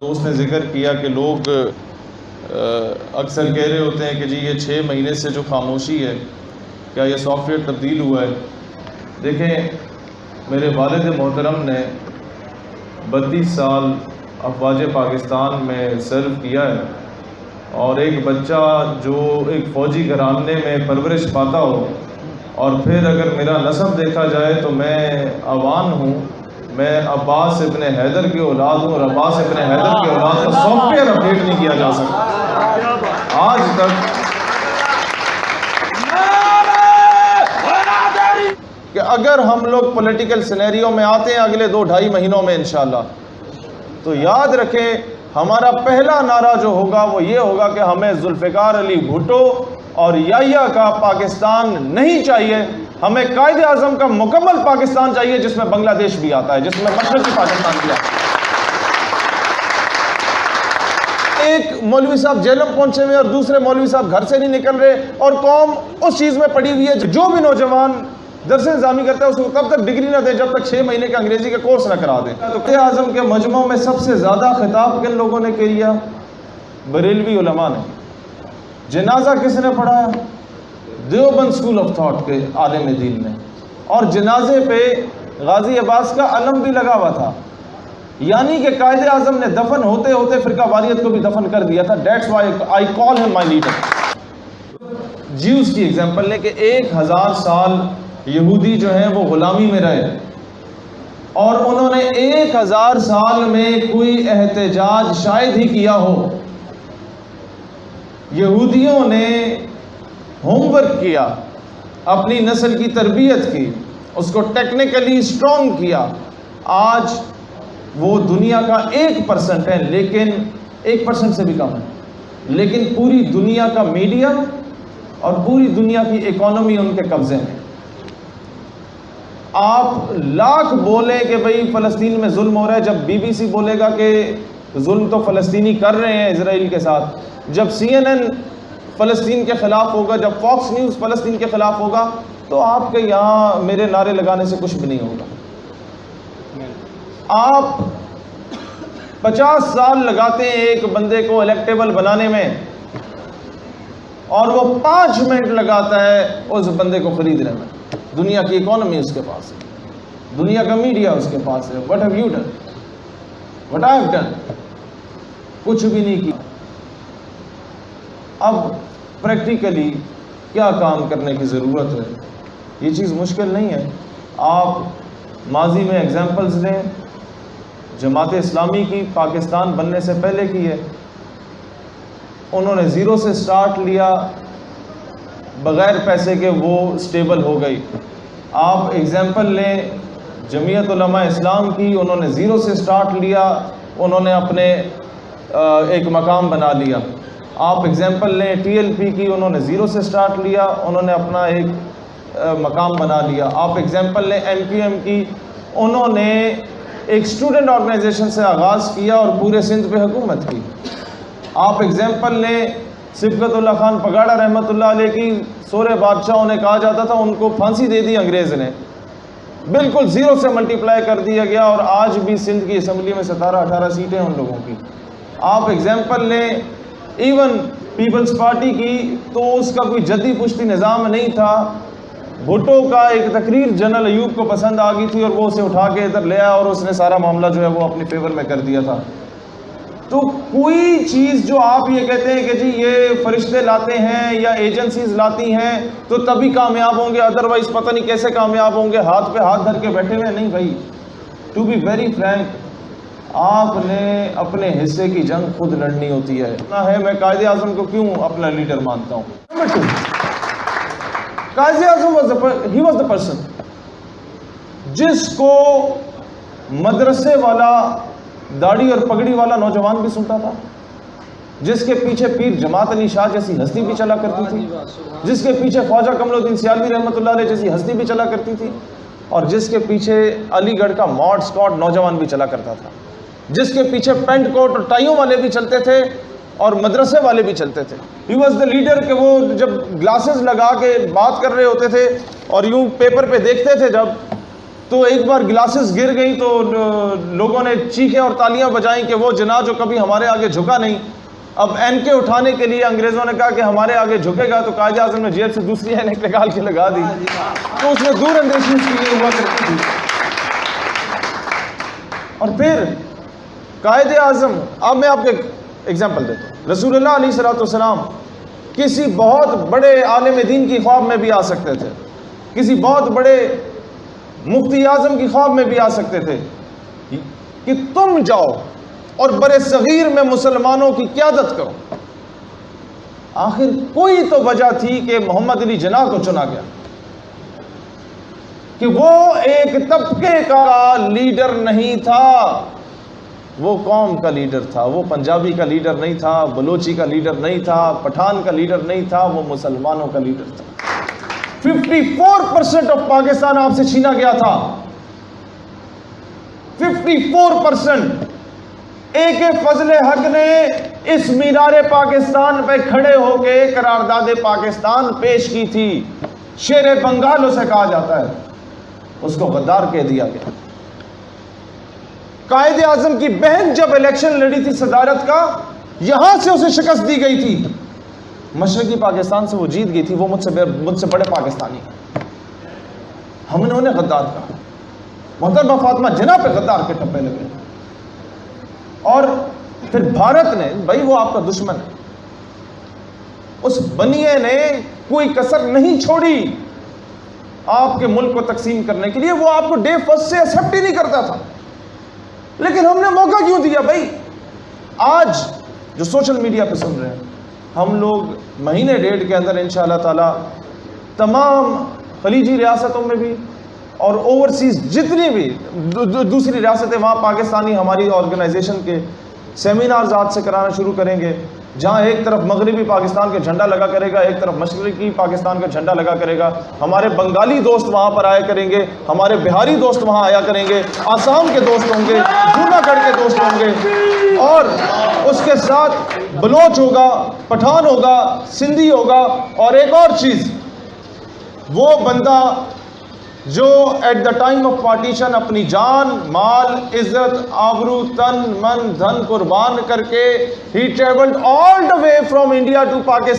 دوست نے ذکر کیا کہ لوگ اکثر کہہ رہے ہوتے ہیں کہ جی یہ 6 مہینے سے جو خاموشی ہے کیا یہ سافٹ ویئر تبدیل ہوا ہے. دیکھیں میرے والد محترم نے 32 سال افواج پاکستان میں سرو کیا ہے، اور ایک بچہ جو ایک فوجی گھرانے میں پرورش پاتا ہو، اور پھر اگر میرا نسب دیکھا جائے تو میں عوان ہوں، میں عباس ابن حیدر کی اولاد ہوں، اور عباس ابن حیدر کی اولاد کا سافٹ ویئر اپڈیٹ نہیں کیا جا سکتا آج تک. کہ اگر ہم لوگ پولیٹیکل سینیریو میں آتے ہیں اگلے 2-2.5 مہینوں میں انشاءاللہ، تو یاد رکھیں ہمارا پہلا نعرہ جو ہوگا وہ یہ ہوگا کہ ہمیں ذوالفقار علی بھٹو اور یحییٰ کا پاکستان نہیں چاہیے، ہمیں قائد اعظم کا مکمل پاکستان چاہیے جس میں بنگلہ دیش بھی آتا ہے، جس میں مشرقی پاکستان بھی آتا ہے. ایک مولوی صاحب جیلم پہنچے ہوئے اور دوسرے مولوی صاحب گھر سے نہیں نکل رہے، اور قوم اس چیز میں پڑی ہوئی ہے. جو بھی نوجوان درس انتظامی کرتا ہے اس کو تب تک ڈگری نہ دیں جب تک 6 مہینے کا انگریزی کا کورس نہ کرا دیں. تو قائد اعظم کے مجمع میں سب سے زیادہ خطاب کن لوگوں نے کیا؟ بریلوی علماء نے. جنازہ کس نے پڑھایا؟ دیوبند اسکول آف تھاٹ کے عالم دین نے، اور جنازے پہ غازی عباس کا علم بھی لگا ہوا تھا. یعنی کہ قائد اعظم نے دفن ہوتے ہوتے فرقہ واریت کو بھی دفن کر دیا تھا. That's why I call him my leader. Jews کی ایگزامپل لے کہ 1000 سال یہودی جو ہیں وہ غلامی میں رہے، اور انہوں نے 1000 سال میں کوئی احتجاج شاید ہی کیا ہو. یہودیوں نے ہوم ورک کیا، اپنی نسل کی تربیت کی، اس کو ٹیکنیکلی اسٹرانگ کیا. آج وہ دنیا کا 1% ہے، لیکن 1% سے بھی کم ہے، لیکن پوری دنیا کا میڈیا اور پوری دنیا کی اکانومی ان کے قبضے میں. آپ لاکھ بولیں کہ بھئی فلسطین میں ظلم ہو رہا ہے، جب BBC بولے گا کہ ظلم تو فلسطینی کر رہے ہیں اسرائیل کے ساتھ، جب CNN فلسطین کے خلاف ہوگا، جب فاکس نیوز فلسطین کے خلاف ہوگا، تو آپ کے یہاں میرے نعرے لگانے سے کچھ بھی نہیں ہوگا. آپ 50 سال لگاتے ہیں ایک بندے کو الیکٹیبل بنانے میں، اور وہ 5 منٹ لگاتا ہے اس بندے کو خریدنے میں. دنیا کی اکانومی اس کے پاس ہے، دنیا کا میڈیا اس کے پاس ہے. What have you done? What I have done? کچھ بھی نہیں کیا. اب پریکٹیکلی کیا کام کرنے کی ضرورت ہے؟ یہ چیز مشکل نہیں ہے. آپ ماضی میں ایگزامپلز لیں، جماعت اسلامی کی پاکستان بننے سے پہلے کی ہے، انہوں نے 0 سے سٹارٹ لیا، بغیر پیسے کے وہ سٹیبل ہو گئی. آپ ایگزامپل لیں جمعیت علماء اسلام کی، انہوں نے 0 سے سٹارٹ لیا، انہوں نے اپنے ایک مقام بنا لیا. آپ ایگزامپل لیں TLP کی، انہوں نے 0 سے سٹارٹ لیا، انہوں نے اپنا ایک مقام بنا لیا. آپ ایگزامپل لیں MQM کی، انہوں نے ایک اسٹوڈنٹ آرگنائزیشن سے آغاز کیا اور پورے سندھ پہ حکومت کی. آپ ایگزامپل لیں صبغت اللہ خان پگاڑا رحمۃ اللہ علیہ کی، سورے بادشاہوں نے کہا جاتا تھا، ان کو پھانسی دے دی انگریز نے، بالکل 0 سے ملٹیپلائی کر دیا گیا، اور آج بھی سندھ کی اسمبلی میں 17-18 سیٹیں ان لوگوں کی. آپ ایگزامپل لیں ایون پیپلز پارٹی کی، تو اس کا کوئی جدی پشتی نظام نہیں تھا. بھٹو کا ایک تقریر جنرل ایوب کو پسند آ گئی تھی، اور وہ اسے اٹھا کے ادھر لے آیا، اور اس نے سارا معاملہ جو ہے وہ اپنی فیور میں کر دیا تھا. تو کوئی چیز جو آپ یہ کہتے ہیں کہ جی یہ فرشتے لاتے ہیں یا ایجنسیز لاتی ہیں تو تبھی کامیاب ہوں گے، ادروائز پتہ نہیں کیسے کامیاب ہوں گے، ہاتھ پہ ہاتھ دھر کے بیٹھے ہوئے نہیں. بھائی ٹو بی ویری فرینک، آپ نے اپنے حصے کی جنگ خود لڑنی ہوتی ہے. میں قائد اعظم کو کیوں اپنا لیڈر مانتا ہوں؟ Number 2، Quaid Azam he was the person جس کو مدرسے والا داڑھی اور پگڑی والا نوجوان بھی سنتا تھا، جس کے پیچھے پیر جماعت علی شاہ جیسی ہستی بھی چلا کرتی تھی، جس کے پیچھے خواجہ کمل الدین سیالوی رحمۃ اللہ علیہ جیسی ہستی بھی چلا کرتی تھی، اور جس کے پیچھے علی گڑھ کا ماڈ اسکواڈ نوجوان بھی چلا کرتا تھا، جس کے پیچھے پینٹ کوٹ اور ٹائیوں والے بھی چلتے تھے اور مدرسے والے بھی چلتے تھے. ہی واز دا لیڈر کہ وہ جب گلاسز لگا کے بات کر رہے ہوتے تھے اور یوں پیپر پہ دیکھتے تھے جب تو ایک بار گلاسز گر گئیں تو لوگوں نے چیخیں اور تالیاں بجائیں کہ وہ جناح جو کبھی ہمارے آگے جھکا نہیں. اب این کے اٹھانے کے لیے انگریزوں نے کہا کہ ہمارے آگے جھکے گا, تو قائد اعظم نے جیب سے دوسری اینک نکال کے لگا دی. تو اس میں دور اندیشی اس کے لیے ہوا کرتی تھی. اور پھر قائد اعظم, اب میں آپ کو ایک ایگزامپل دیتا ہوں. رسول اللہ علیہ الصلوۃ والسلام کسی بہت بڑے عالم دین کی خواب میں بھی آ سکتے تھے, کسی بہت بڑے مفتی اعظم کی خواب میں بھی آ سکتے تھے کہ تم جاؤ اور برے صغیر میں مسلمانوں کی قیادت کرو. آخر کوئی تو وجہ تھی کہ محمد علی جناح کو چنا گیا, کہ وہ ایک طبقے کا لیڈر نہیں تھا, وہ قوم کا لیڈر تھا. وہ پنجابی کا لیڈر نہیں تھا, بلوچی کا لیڈر نہیں تھا, پٹھان کا لیڈر نہیں تھا, وہ مسلمانوں کا لیڈر تھا. 54% آف پاکستان آپ سے چھینا گیا تھا. 54%. اے کے فضل حق نے اس مینار پاکستان پہ کھڑے ہو کے قرارداد پاکستان پیش کی تھی. شیر بنگال اسے کہا جاتا ہے, اس کو غدار کہہ دیا گیا. قائد اعظم کی بہن جب الیکشن لڑی تھی صدارت کا, یہاں سے اسے شکست دی گئی تھی. مشرقی پاکستان سے وہ جیت گئی تھی, وہ مجھ سے بڑے پاکستانی. ہم نے انہیں غدار کہا. محترمہ فاطمہ جناح پہ غدار کے ٹپے لگے. اور پھر بھارت نے, بھائی وہ آپ کا دشمن ہے, اس بنیے نے کوئی کسر نہیں چھوڑی آپ کے ملک کو تقسیم کرنے کے لیے. وہ آپ کو ڈے فرسٹ سے ایکسپٹ ہی نہیں کرتا تھا, لیکن ہم نے موقع کیوں دیا بھائی؟ آج جو سوشل میڈیا پہ سن رہے ہیں, ہم لوگ مہینے ڈیڑھ کے اندر انشاءاللہ تعالی تمام خلیجی ریاستوں میں بھی اور اوورسیز جتنی بھی دوسری ریاستیں, وہاں پاکستانی ہماری آرگنائزیشن کے سیمینارز آج سے کرانا شروع کریں گے, جہاں ایک طرف مغربی پاکستان کا جھنڈا لگا کرے گا, ایک طرف مشرقی پاکستان کا جھنڈا لگا کرے گا. ہمارے بنگالی دوست وہاں پر آیا کریں گے, ہمارے بہاری دوست وہاں آیا کریں گے, آسام کے دوست ہوں گے, جوناگڑھ کے دوست ہوں گے, اور اس کے ساتھ بلوچ ہوگا, پٹھان ہوگا, سندھی ہوگا. اور ایک اور چیز, وہ بندہ جو at the time of partition اپنی جان, مال, عزت, آبرو, تن, من, دھن قربان کر کے he traveled all the way from India to Pakistan